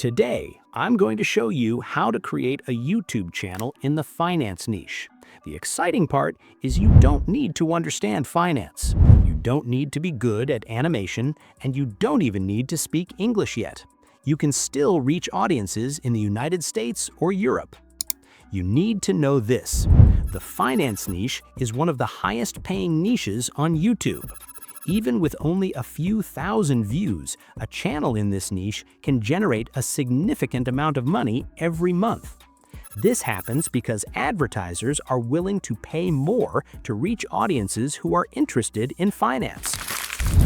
Today, I'm going to show you how to create a YouTube channel in the finance niche. The exciting part is you don't need to understand finance. You don't need to be good at animation, and you don't even need to speak English yet. You can still reach audiences in the United States or Europe. You need to know this. The finance niche is one of the highest paying niches on YouTube. Even with only a few thousand views, a channel in this niche can generate a significant amount of money every month. This happens because advertisers are willing to pay more to reach audiences who are interested in finance.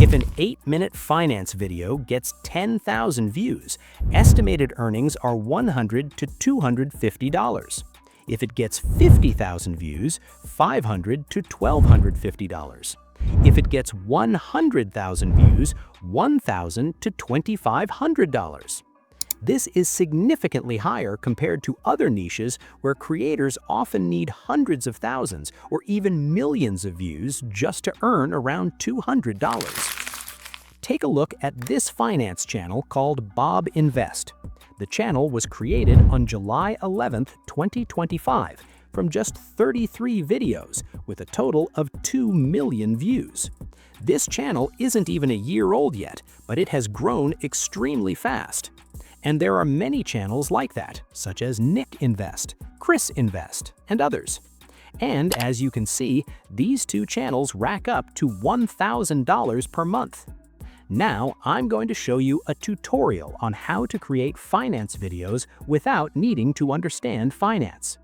If an 8-minute finance video gets 10,000 views, estimated earnings are $100 to $250. If it gets 50,000 views, $500 to $1,250. If it gets 100,000 views, $1,000 to $2,500. This is significantly higher compared to other niches where creators often need hundreds of thousands or even millions of views just to earn around $200. Take a look at this finance channel called Bob Invest. The channel was created on July 11, 2025. From just 33 videos with a total of 2 million views. This channel isn't even a year old yet, but it has grown extremely fast. And there are many channels like that, such as Nick Invest, Chris Invest, and others. And as you can see, these two channels rack up to $1,000 per month. Now, I'm going to show you a tutorial on how to create finance videos without needing to understand finance.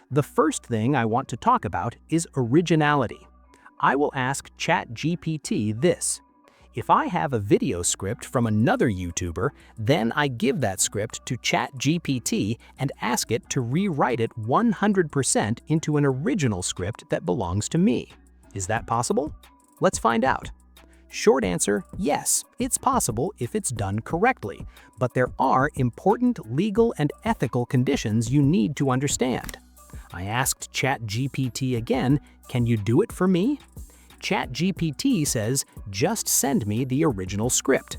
The first thing I want to talk about is originality. I will ask ChatGPT this. If I have a video script from another YouTuber, then I give that script to ChatGPT and ask it to rewrite it 100% into an original script that belongs to me. Is that possible? Let's find out. Short answer, yes, it's possible if it's done correctly, but there are important legal and ethical conditions you need to understand. I asked ChatGPT again, can you do it for me? ChatGPT says, just send me the original script.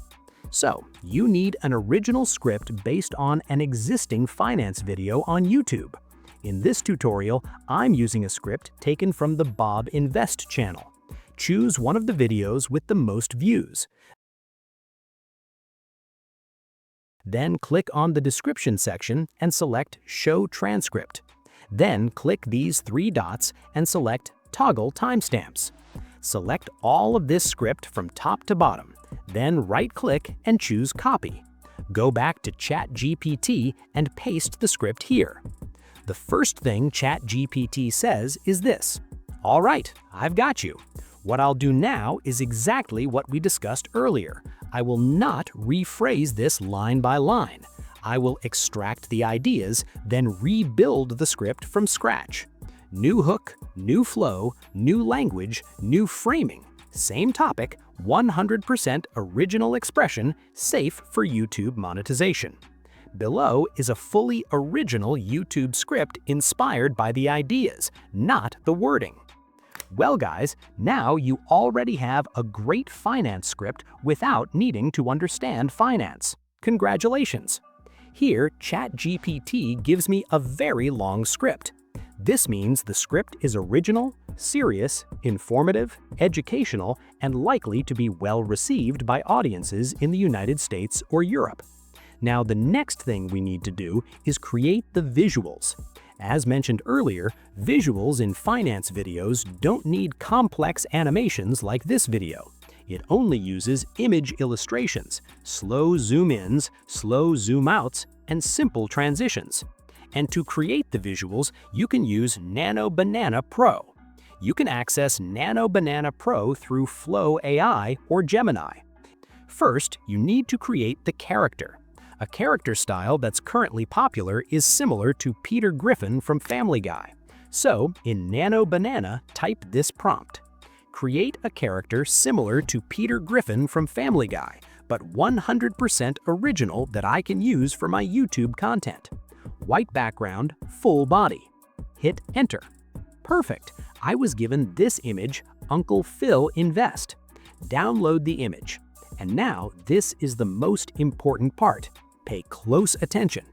So, you need an original script based on an existing finance video on YouTube. In this tutorial, I'm using a script taken from the Bob Invest channel. Choose one of the videos with the most views. Then click on the description section and select Show Transcript. Then click these 3 dots and select Toggle Timestamps. Select all of this script from top to bottom, then right-click and choose Copy. Go back to ChatGPT and paste the script here. The first thing ChatGPT says is this: "All right, I've got you. What I'll do now is exactly what we discussed earlier. I will not rephrase this line by line. I will extract the ideas, then rebuild the script from scratch. New hook, new flow, new language, new framing. Same topic, 100% original expression, safe for YouTube monetization." Below is a fully original YouTube script inspired by the ideas, not the wording. Well guys, now you already have a great finance script without needing to understand finance. Congratulations! Here, ChatGPT gives me a very long script. This means the script is original, serious, informative, educational, and likely to be well received by audiences in the United States or Europe. Now, the next thing we need to do is create the visuals. As mentioned earlier, visuals in finance videos don't need complex animations like this video. It only uses image illustrations, slow zoom-ins, slow zoom-outs, and simple transitions. And to create the visuals, you can use Nano Banana Pro. You can access Nano Banana Pro through Flow AI or Gemini. First, you need to create the character. A character style that's currently popular is similar to Peter Griffin from Family Guy. So, in Nano Banana, type this prompt. Create a character similar to Peter Griffin from Family Guy, but 100% original that I can use for my YouTube content. White background, full body. Hit Enter. Perfect. I was given this image, Uncle Phil Invest. Download the image. And now, this is the most important part. Pay close attention.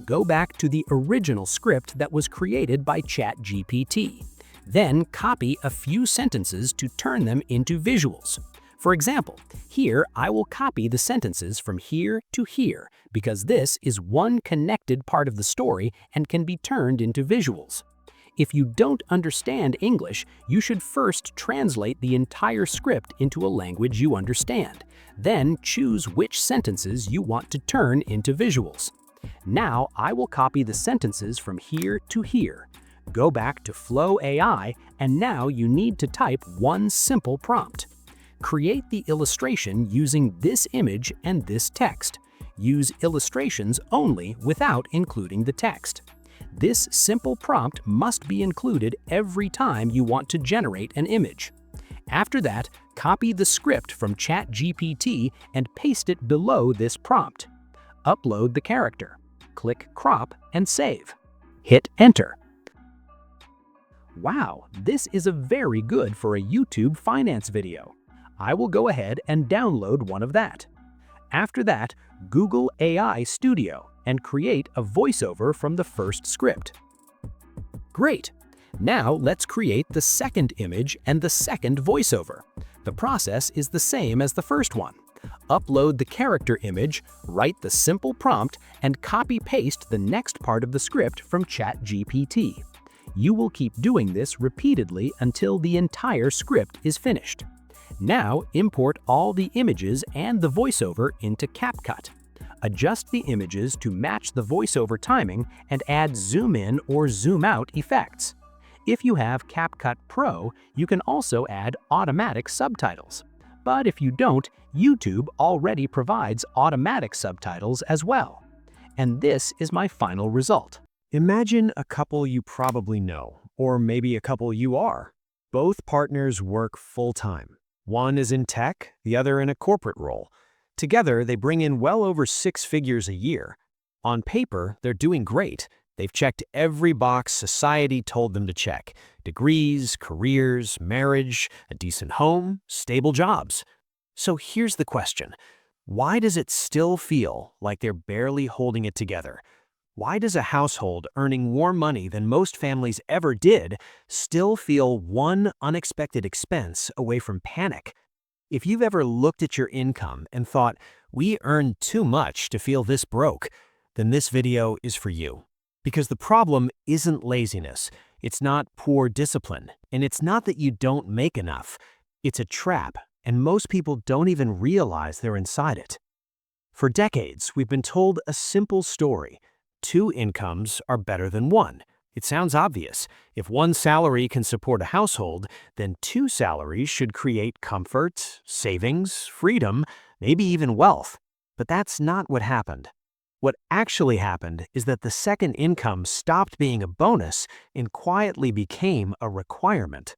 Go back to the original script that was created by ChatGPT. Then copy a few sentences to turn them into visuals. For example, here I will copy the sentences from here to here because this is one connected part of the story and can be turned into visuals. If you don't understand English, you should first translate the entire script into a language you understand. Then choose which sentences you want to turn into visuals. Now I will copy the sentences from here to here. Go back to Flow AI, and now you need to type one simple prompt. Create the illustration using this image and this text. Use illustrations only without including the text. This simple prompt must be included every time you want to generate an image. After that, copy the script from ChatGPT and paste it below this prompt. Upload the character. Click Crop and save. Hit Enter. Wow, this is very good for a YouTube finance video. I will go ahead and download one of that. After that, Google AI Studio and create a voiceover from the first script. Great! Now let's create the second image and the second voiceover. The process is the same as the first one. Upload the character image, write the simple prompt, and copy-paste the next part of the script from ChatGPT. You will keep doing this repeatedly until the entire script is finished. Now import all the images and the voiceover into CapCut. Adjust the images to match the voiceover timing and add zoom in or zoom out effects. If you have CapCut Pro, you can also add automatic subtitles. But if you don't, YouTube already provides automatic subtitles as well. And this is my final result. Imagine a couple you probably know, or maybe a couple you are. Both partners work full-time. One is in tech, the other in a corporate role. Together, they bring in well over 6 figures a year. On paper, they're doing great. They've checked every box society told them to check: degrees, careers, marriage, a decent home, stable jobs. So here's the question. Why does it still feel like they're barely holding it together? Why does a household earning more money than most families ever did still feel one unexpected expense away from panic? If you've ever looked at your income and thought, we earn too much to feel this broke, then this video is for you. Because the problem isn't laziness, it's not poor discipline, and it's not that you don't make enough. It's a trap, and most people don't even realize they're inside it. For decades, we've been told a simple story: 2 incomes are better than 1. It sounds obvious. If 1 salary can support a household, then 2 salaries should create comfort, savings, freedom, maybe even wealth. But that's not what happened. What actually happened is that the second income stopped being a bonus and quietly became a requirement.